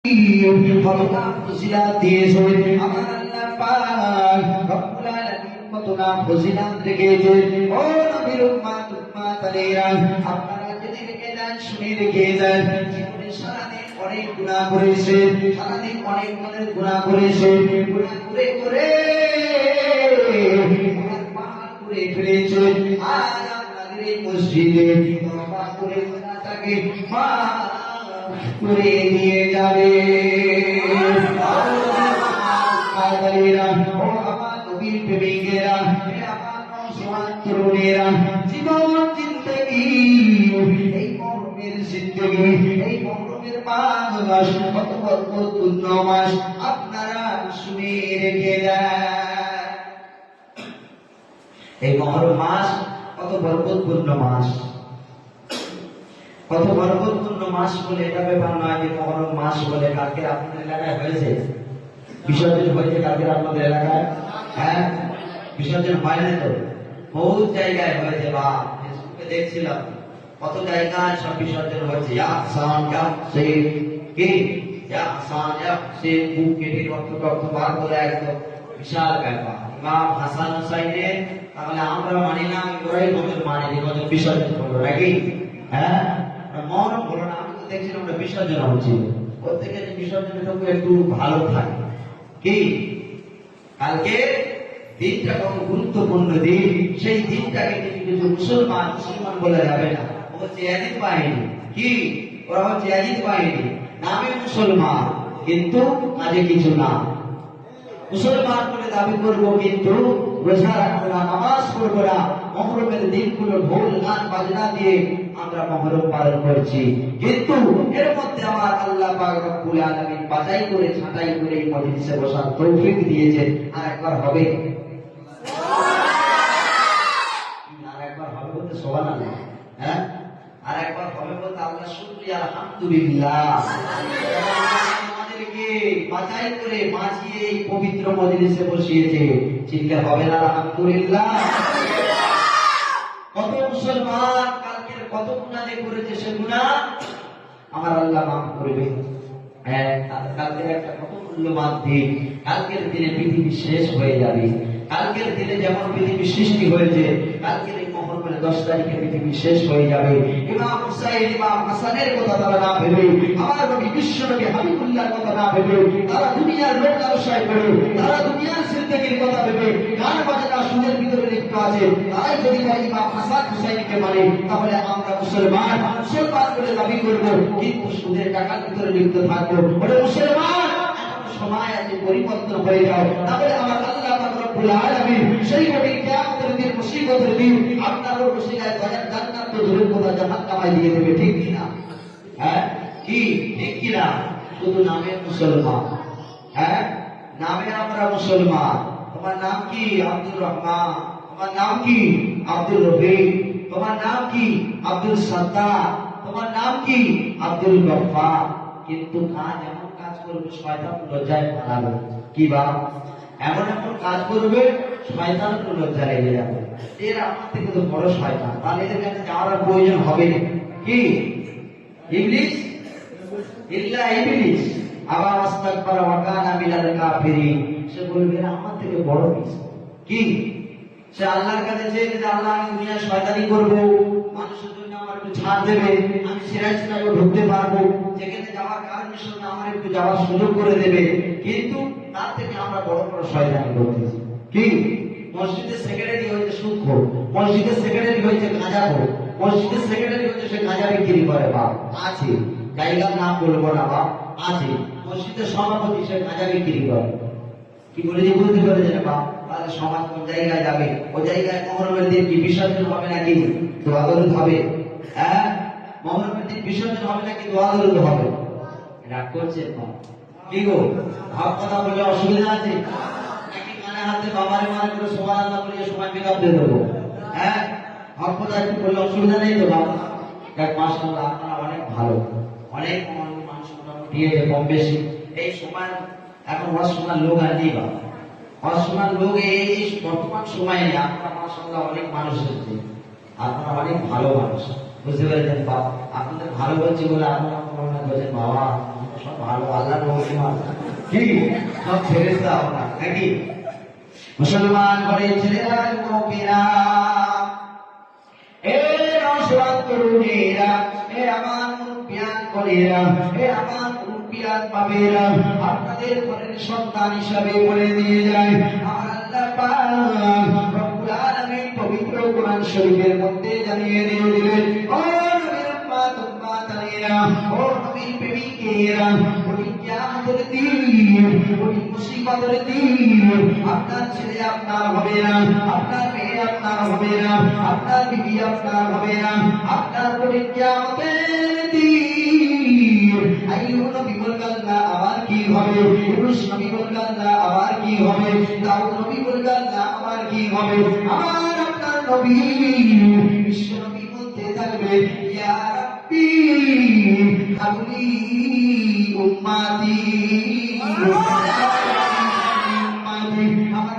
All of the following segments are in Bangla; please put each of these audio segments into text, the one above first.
কতটা ফজিলাত দিয়েছেন আমার আল্লাহ পাক রব্বুল আলামিন, কতটা ফজিলাত রেখেছেন। ও নবীর উম্মাত-উম্মাতানেরা, আপনারা জেনে রেখে যান, শুনে রেখে যান, জীবনে সারাদিন অনেক গুনাহ করেছেন, সারাদিন অনেক গুনাহ করেছেন, গুনাহ করে করে পার করে ফেলেছেন। আজ আপনাদের এই মসজিদে তওবা করে গুনাহটাকে মাফ করে দিয়ে যাবে। জীবন জিন্দগি এই মরমের জিন্দগি, এই মরমের মাস, কত বরকতপূর্ণ মাস আপনারা শুনে রেখে দেন। এই মহরম মাস কত বরকতপূর্ণ মাস, কত বরকতপূর্ণ মাস বলে এটা ব্যাপার নয় যে মহরম মাস বলে কালকে আপনাদের এলাকায় হয়েছে বিসর্জন হয়েছে, কালকে আপনাদের এলাকায় হ্যাঁ বিসর্জন হয় না তো, বহু জায়গায় হয়েছে। বা ফেসবুকে দেখছিলাম কত জায়গায় সব বিসর্জন হচ্ছে। বুক কেটে রক্ত বার করে একদম বিশাল ব্যাপার। ইমাম হাসান হুসাইনের তাহলে আমরা মানি না, ওরাই বছর মানে বছর বিসর্জন করবো নাকি? হ্যাঁ মহরম হলো না, আমি তো দেখছিলাম ওটা বিসর্জন হচ্ছিল। প্রত্যেকে যে বিসর্জনটা একটু ভালো থাকে কি, কালকে দিনটা কত গুরুত্বপূর্ণ দিন, সেই দিনটাকে কিছু মুসলমান বলে যাবে না, ও হচ্ছে ইয়াজিদ বাহিনী। কি ওরা হচ্ছে ইয়াজিদ বাহিনী, নামে মুসলমান কিন্তু কাজে কিছু না। মুসলমান বলে দাবি করবো কিন্তু রোজা রাখবো না, নামাজ পড়বো না। মহরমের দিনগুলো ঢোল গান বাজনা দিয়ে আমরা মহরম পালন করছি, কিন্তু এর মধ্যে আমার আল্লাহ পাক রব্বুল আলামিন বাছাই করে ছাঁটাই করে এই মজলিসে বসার তৌফিক দিয়েছেন। আর একবার হবে, আর একবার হবে বলতে সুবহানাল্লাহ, হ্যাঁ আর একবার হবে বলতে আল্লাহ শুকরিয়া আলহামদুলিল্লাহ। আমাদেরকে বাছাই করে বাঁচিয়ে এই পবিত্র মজলিসে বসিয়েছে, চিন্তা হবে না আলহামদুলিল্লাহ। কত মুসলমান কালকের কত গুনাহ যে করেছে, সে গুনাহ আমার আল্লাহ মাফ করবে। কালকের একটা কত মূল্যবান দিন, কালকের দিনে পৃথিবী শেষ হয়ে যাবে। কালকের দিনে যেমন পৃথিবী সৃষ্টি হয়েছে, কালকের এই মহরমের 10 তারিখে পৃথিবী শেষ হয়ে যাবে। ইমাম হুসাইন ইমাম হাসানের কথা তারা না ভেবে, আমার নবী বিশ্ব নবী হাবিবুল্লাহর কথা না ভেবে, তারা দুনিয়ার লোক লালসায় করে, তারা দুনিয়ার জিন্দেগির কথা ভেবে গান বাজনা সুদের ভিতরে লিপ্ত আছে। তারাই যদি ইমাম হাসান হুসাইনকে মানে, তাহলে আমরা মুসলমান বলে দাবি করবো, কিন্তু সুদের টাকার ভিতরে লিপ্ত থাকবো। ওরে মুসলমান, সময় আছে, পরিবর্তন হয়ে যাও, তাহলে আমার আল্লাহ পাক রব্বুল আলামিন সেই কঠিন কিয়ামতের দিন, মুসিবতের দিন আপনার ওসিলায় জান্নাত তো দূরের কথা জাহান্নামে দিয়ে দেবে, ঠিক কি না? হ্যাঁ কি ঠিক কি না? শুধু নামে মুসলমান, হ্যাঁ নামে আমরা মুসলমান। তোমার নাম কি? আব্দুর রহমান। তোমার নাম কি? আব্দুল রফিক। তোমার নাম কি? আব্দুল সাত্তার। তোমার নাম কি? আব্দুল গফফার। কিন্তু কাজ এমন কাজ করবে শয়তান লজ্জায় পালাবে। কি বা এমন এমন কাজ করবে শয়তান লজ্জা লেগে যাবে, এর আমার থেকে তো বড় শয়তান, তাহলে এদের কাছে যাওয়ার প্রয়োজন হবে কি? ইবলিস ইল্লা ইবলিস আবার আস্তাগফার ওয়া কানা মিনাল কাফিরিন। সে বলবে আমার থেকে বড় কি? সে আল্লাহর কাছে চেয়ে যে আল্লাহ আমি দুনিয়ায় শয়তানি করব, মানুষের জন্য আমার একটু ছাড় দেবে, আমি সিরাজ ঢুকতে পারবো, যেখানে যাওয়ার কারণে শুনে আমার একটু যাওয়ার সুযোগ করে দেবে। কিন্তু তার থেকে আমরা বড় বড় শয়তানি করতেছি। কি? মসজিদের সেক্রেটারি হয়েছে সুদখোর, মসজিদের সেক্রেটারি হয়েছে গাঁজাখোর, মসজিদের সেক্রেটারি হয়েছে সে গাঁজা বিক্রি করে। বাপ আছে, জায়গার নাম বলবো না, বাপ আছে। মসজিদের সভাপতি সে গাঁজা বিক্রি করে। কি বলে যে বুঝতে পেরেছেন বাপ? তাহলে সমাজ কোন জায়গায় যাবে? ওই জায়গায় মহরমের দিন কি বিসর্জন হবে নাকি দোয়া দরুদ হবে? হ্যাঁ মহরমের দিন বিসর্জন হবে নাকি দোয়া দরুদ হবে? রাগ করছে কি গো? ভাব কথা বললে অসুবিধা আছে নাকি? কানে হাতে বাবারে মারে করে সুবহানাল্লাহ বলে সময় মেকআপ দিয়ে দেবো? হ্যাঁ ভাব কথা একটু বললে অসুবিধা নেই তো বাবা? এক মাশাআল্লাহ আপনারা অনেক ভালো, অনেক মানুষ মোটামুটি কম বেশি এই সময় এখন ওয়াজ শোনার লোক আর নেই বাবা। ওয়াজ শোনার লোক এই বর্তমান সময়ে নেই। আপনারা মাশাআল্লাহ অনেক মানুষ হচ্ছে, আপনারা অনেক ভালো মানুষ, বুঝতে পেরেছেন বাবা? আপনাদের ভালো বলছি বলে আপনারা মনে করছেন বাবা সব ভালো আল্লাহর রহমান কি সব ফেরেশতা ওরা নাকি মুসলমান ঘরে ছেলেরা যুবকেরা এ নওজোয়ান তরুণেরা এ আমার মুরব্বিয়ান কলেরা এ আমার মুরব্বিয়ান বাবেরা আপনাদের ঘরের সন্তান হিসাবে বলে দিয়ে যায় আমার আল্লাহ পাক রব্বুল আলামিন পবিত্র কোরআন শরীফের মধ্যে জানিয়ে দিয়ে দিলেন ও নবীর উম্মত-উম্মাতানিরা ও নবীর প্রেমিকেরা ওই কিয়ামতের দিন ওই মুসিবতের দিন আপনার ছেলে আপনার হবে না আপনার মেয়ে আপনার হবে না আপনার বিবি আপনার হবে না আপনার পরে কিয়ামতের দিন আইয়ুব নবী বললেন না আমার কি হবে ইউনূস নবী বললেন না আমার কি হবে দাউদ নবী বললেন না আমার কি হবে আমার আপনার নবী বিশ্ব নবী বলতে থাকবে ইয়া রাব্বি হাবলি উম্মতি আমার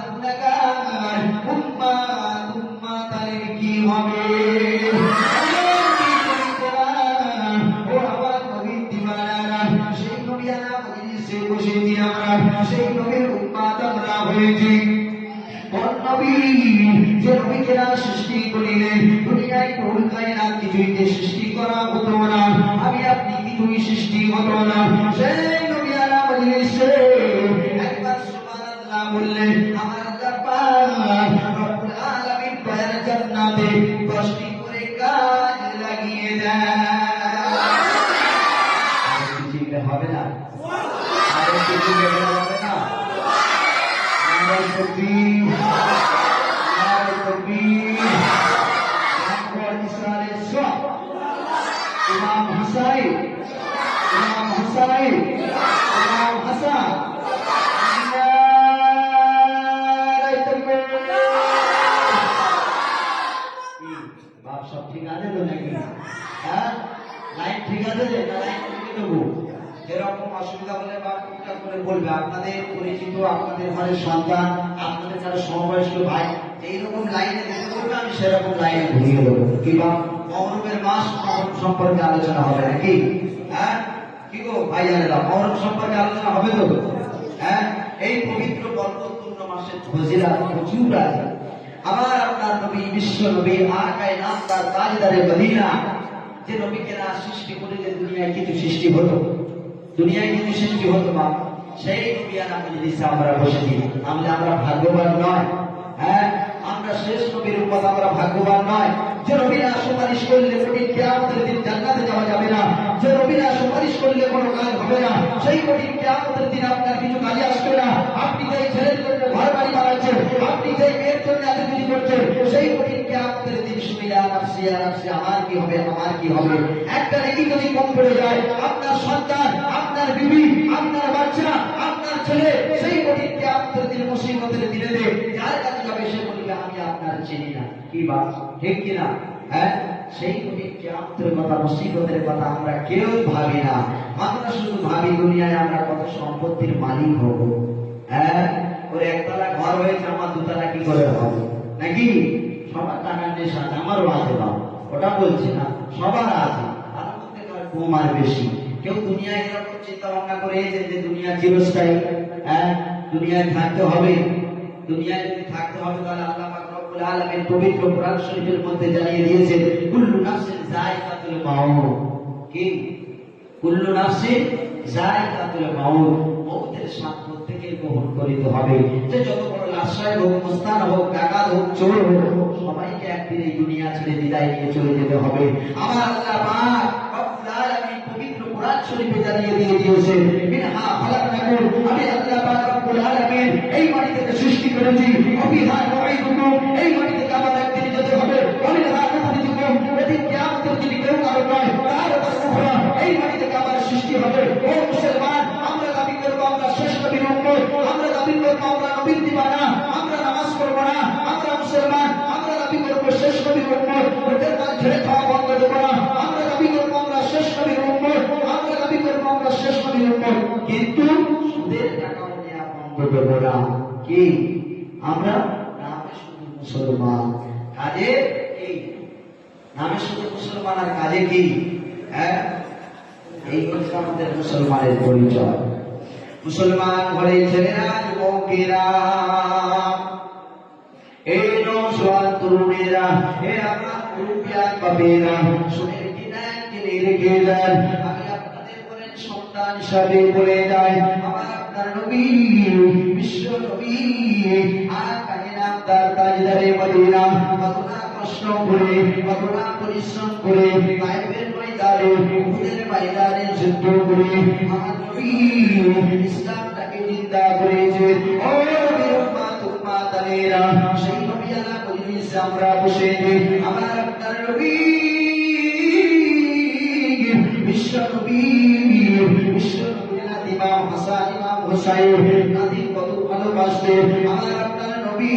গুনাহগার উম্মত কি হবে ও আমার নবীর দিওয়ানারা সেই নবিয়ানা মজলিসে বসে আমরা সেই নবীর উম্মত আমরা হয়েছি কোন নবী যে নবীকে সৃষ্টি করিলেন দুনিয়ায় কোন কায়নাত কিছুইতে সৃষ্টি করা হতো না আমি আপনি কিছুই সৃষ্টি হতো না সেই নবিয়ানা মজলিসে একবার সুবহানাল্লাহ বললেন আমার আল্লাহ পাক রব্বুল আলামিন দয়ার জান্নাতে 10টি করে কাজ লাগিয়ে দেয় কিছু হবে না আর কিছু হবে না আমার কবি ইমাম হুসাইন ইমাম হাসান বাপ সব ঠিক আছে তো নাকি হ্যাঁ লাইন ঠিক আছে যে লাইন ঠিক দেবো এরকম অসুবিধা হলে বাপ টুকটাক করে বলবে আপনাদের পরিচিত আপনাদের ঘরের সন্তান আপনাদের যারা সমবয়স্ক ভাই এইরকম লাইনে যেতে বলবে আমি সেরকম লাইনে ঘুরিয়ে দেবো কিংবা মহরমের মাস মহরম সম্পর্কে আলোচনা হবে নাকি হ্যাঁ কি গো ভাই জানেরা মহরম সম্পর্কে আলোচনা হবে তো হ্যাঁ এই পবিত্র বরকতপূর্ণ মাসের ফজিলত প্রচুর আছে আবার আপনার নবী বিশ্ব নবী আকায়ে নামদার তাজদারে মদিনা যে নবীকে না সৃষ্টি করে যে দুনিয়ায় কিছু সৃষ্টি হতো দুনিয়ায় কিছু সৃষ্টি হতো না সেই নবিয়ানা মজলিসে আমরা বসেছি আমরা ভাগ্যবান নয় হ্যাঁ আমরা শেষ নবীর উম্মত আমরা ভাগ্যবান নয় যে নবীরা সুপারিশ করলে কঠিন কিয়ামতের দিন জান্নাতে যাওয়া যাবে না যে নবীরা সুপারিশ করলে কোনো কাজ হবে না সেই কঠিন কিয়ামতের দিন আপনার কিছু কাজে আসবে না আপনি যেই ছেলের জন্য ঘর বাড়ি বানাচ্ছেন আপনি যেই মেয়ের জন্য এত কিছু করছেন সেই কঠিন কিয়ামতের দিন শুনে নাফসি আমার কি হবে আমার কি হবে একটা নেকি যদি কম পড়ে যায় আপনার সন্তান আপনার বিবি আপনার বাচ্চা আপনার ছেলে সেই কঠিন কিয়ামতের দিন মুসিবতের দিনে যার কাছে যাবে সে বলবে আমি আপনার চিনি না কি বাত ঠিক কিনা হ্যাঁ সেই কঠিন কিয়ামতের কথা মুসিবতের কথা আমরা কেউ ভাবি না আমরা শুধু ভাবি দুনিয়ায় আমরা কত সম্পত্তির মালিক হব হ্যাঁ ওর একতলা ঘর হয়েছে আমার দুতলা কি করে হবে নাকি সবার টাকার নেশা আমারও আছে বাবা ওটা বলছি না সবার আছে তার মধ্যে কম আর বেশি কেউ দুনিয়ায় এরকম চিন্তা ভাবনা করে যে দুনিয়া চিরস্থায়ী হ্যাঁ দুনিয়ায় থাকতে হবে দুনিয়ায় যদি থাকতে হবে তাহলে আল্লাহ পাক রব্বুল আলামিন পবিত্র কোরআন শরীফের মধ্যে জানিয়ে দিয়েছেন কুল্লু নাফসিন যায়িকাতুল মাউত কি কুল্লু নাফসিন যায়িকাতুল মাউত মৌতের স্বাদ প্রত্যেকের গ্রহণ করিতে হবে যে যত বড় লাশায় হোক মুস্তান হোক ডাকাত হোক চোর হোক সবাইকে একদিন এই দুনিয়া ছেড়ে বিদায় নিয়ে চলে যেতে হবে আমার আল্লাহ পাক রব্বুল আলামিন পবিত্র কোরআন শরীফে জানিয়ে দিয়ে দিয়েছেন মিনহা খালাকনাকুম আমি আল্লাহ পাক রব্বুল আলামিন এই মাটি থেকে সৃষ্টি করেছি অবিহা নুঈদুকুম এই মাটি থেকে আবার একদিন যেতে হবে অবিহা নুখরিজুকুম এদিন কিয়ামতের দিন কেউ কারো নয় তার উখরা এই মাটি থেকে আবার সৃষ্টি হবে ও মুসলমান আমরা দাবি করব আমরা শেষ নবীর উম্মত আমরা দাবি করব আমরা নবীর দিওয়ানা আমরা নামাজ পড়ব না আমরা মুসলমান আমরা দাবি করব শেষ নবীর উম্মত ওদের কাজ ছেড়ে খাওয়া বন্ধ দেব না আমরা দাবি করব আমরা শেষ নবীর উম্মত আমরা দাবি করব আমরা শেষ নবীর উম্মত কিন্তু সুদের টাকা নেওয়া বন্ধ দেব না কি আমরা নামে শুধু মুসলমান কাজে এই নামে শুধু মুসলমান আর কাজে কি হ্যাঁ এই হচ্ছে আমাদের মুসলমানের পরিচয়। মুসলমান ঘরে ছেলেরা, যুবকেরা, এই নওজোয়ান তরুণেরা, হে আমার মুরব্বিয়ান বাবেরা, শুনে রেখে দেন। আমি আপনাদের বলেন সন্তান হিসাবে বলে যাই, আমার আপনার নবী, বিশ্ব নবী আর কায়নাত তাজদারে মদিনা কতটা কষ্ট করে, কতটা পরিশ্রম করে, তায়েফের ময়দানে, উহুদের ময়দানে যুদ্ধ করে আমার নবী ইসলামটাকে জিন্দা করেছে। ও নবী উম্মাত উম্মাতানেরা, সেই নবিয়ানা মজলিসে আমরা বসে আমার আপনার নবী ইমাম হাসান ইমাম হুসাইন নাতি কত ভালোবাসতেন। আমার আপনার নবী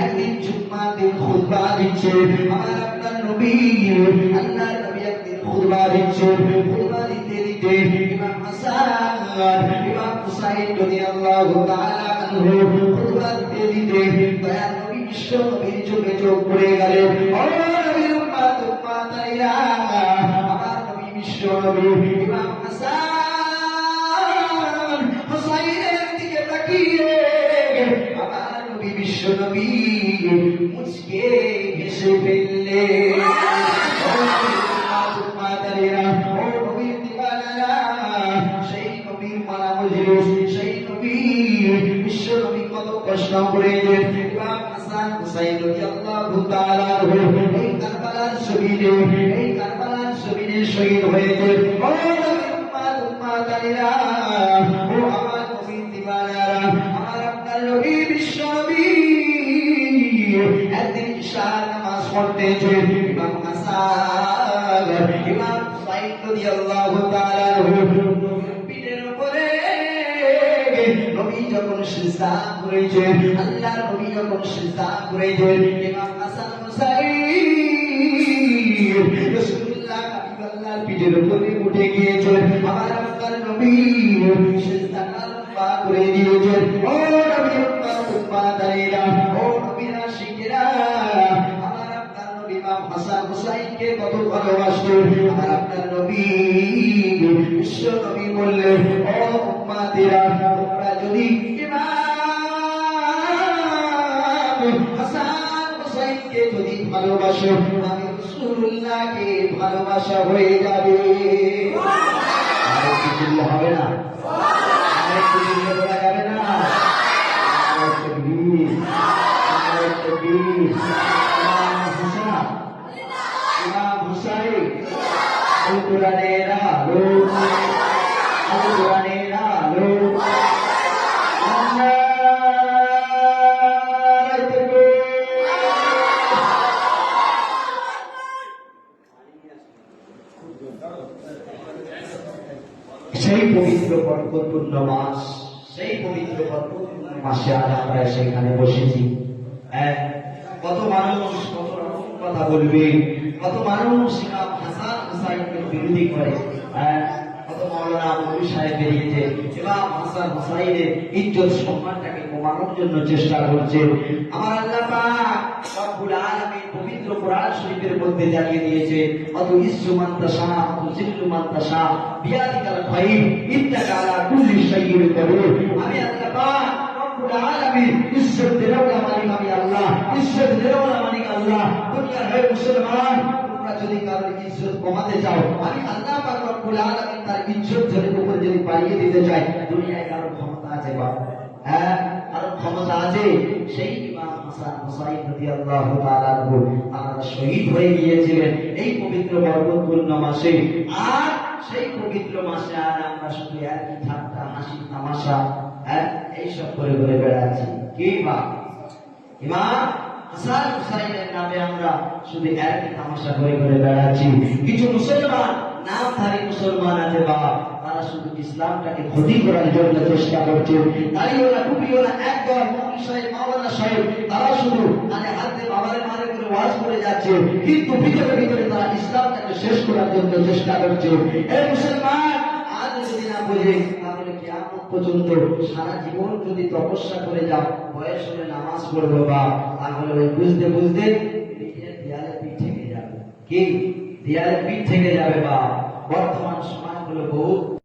একদিন জুম্মার দিন খুতবা দিচ্ছে, আমার আপনার নবী আল্লাহর নবী একদিন খুতবা দিচ্ছে, খুতবা দিতে দিতে ইমাম হাসান ইমাম হুসাইন রাদিয়াল্লাহু তাআলা আনহু খুতবা দিতে দিতে দয়ার নবী বিশ্ব নবীর চোখে চোখ পড়ে গেলেন। ও নবীর উম্মাত উম্মাতাইরা, আমার নবী বিশ্ব নবী ইমাম হাসান হুসাইনের দিকে তাকিয়ে আমার নবী বিশ্ব নবী মুচকে হেসে ফেললেন। ও নবীর উম্মাত উম্মাতাইরা, ও নবীর দিওয়ানারা, সেই নবীর মালা মজলিস, সেই নবী বিশ্ব নবী কত কষ্ট করেছেন। ইমাম হাসান হুসাইন রাদিয়াল্লাহু তাআলা আনহু এই কারবালার জমিনে, এই কারবালার জমিনে শহীদ হয়েছে। ও নবীর উম্মাত উম্মাতাইরা, ও আমার নবীর দিওয়ানারা, আমার আপনার নবী বিশ্ব নবী একদিন ইশার নামাজ পড়তেছে। ইমাম হাসান ইমাম হুসাইন রাদিয়াল্লাহু তাআলা আনহু নবীর পিঠের উপরে, নবী যখন সিজদা করেছেন, আল্লাহর নবী যখন সিজদা করেছেন, ইমাম হাসান হুসাইন রাসূলুল্লাহ হাবিবাল্লাহর পিঠের উপরে উঠে গিয়েছেন। আমার আপনার নবী সিজদাটা লম্বা করে দিয়েছেন। ও নবী উম্মাতাইরা, ও নবীর আশিকেরা, আমার আপনার নবী ইমাম হাসান হুসাইনকে কত ভালোবাসতেন। আমার আপনার নবী বিশ্ব নবী বললেন, ও উম্মাতেরা, তোমরা যদি ইমাম হাসান হুসাইনকে যদি ভালোবাসো, আমি রাসূলুল্লাহকে ভালোবাসা হয়ে যাবে। আর কিছু হবে না, আর কিছু বলা যাবে না। ইমাম হুসাইন কোরআনের আলো, কোরআনের আলো, সেই পবিত্র বরকতপূর্ণ মাস, সেই পবিত্র বরকতপূর্ণ মাসে আজ আমরা সেখানে বসেছি। কত মানুষ কত রকম কথা বলবে, কত মানুষ ইমাম হাসান হুসাইনকে বিরোধী করে, কত মাওলানা মুফতি সাহেব বেরিয়েছে ইমাম হাসান হুসাইনের ইজ্জত সম্মানটাকে কমানোর জন্য চেষ্টা করছে। আমার আল্লাহ পাক রব্বুল আলামিন পবিত্র কোরআন শরীফের মধ্যে জানিয়ে দিয়েছে, অত ইজ্জু মান তাশা অত জিল্লু মান তাশা বিয়াদিকাল খায়র ইন্নাকা আলা কুল্লি শাইইন কাদির। আমি আল্লাহ পাক রব্বুল আলামিন ইজ্জত দেওয়ালা মালিক আমি আল্লাহ, ইজ্জত দেওয়ালা মালিক আল্লাহ। দুনিয়ার হে মুসলমান, তোমরা যদি কারোর ইজ্জত কমাতে চাও, আমি আল্লাহ পাক রব্বুল আলামিন তার ইজ্জত জনের উপর যদি বাড়িয়ে দিতে চাই, দুনিয়ায় কারোর ক্ষমতা আছে বাবা? কারোর ক্ষমতা আছে? সেই ইমাম হাসান হুসাইন রাদিয়াল্লাহু তাআলা আনহু তারা শহীদ হয়ে গিয়েছিলেন এই পবিত্র বরকতপূর্ণ মাসে। আর সেই পবিত্র মাসে আর আমরা শুধু একই ঠাট্টা হাসি তামাশা এইসব করে ঘুরে বেড়াচ্ছি। কি বা ইমাম হাসান হুসাইনের নামে আমরা শুধু একই তামাশা করে ঘুরে বেড়াচ্ছি। কিছু মুসলমান নামধারী মুসলমান আছে বাবা, তারা শুধু ইসলামটাকে ক্ষতি করার জন্য চেষ্টা করছে। দাড়িওয়ালা টুপিওয়ালা একদল মুফতি সাহেব মাওলানা সাহেব, তারা শুধু মানে হাতে বাবারে মারে করে ওয়াজ করে যাচ্ছে, কিন্তু ভিতরে ভিতরে তারা ইসলামটাকে শেষ করার জন্য চেষ্টা করছে। এই মুসলমান আজ যদি না বোঝে, তাহলে কিয়ামত পর্যন্ত সারা জীবন যদি তপস্যা করে যাও, বয়স হলে নামাজ পড়বো বা, তাহলে ওই বুঝতে বুঝতে দেয়ালে পিঠ থেকে যাবে। কি দেয়ালে পিঠ থেকে যাবে বা। বর্তমান সমাজ হলো বউ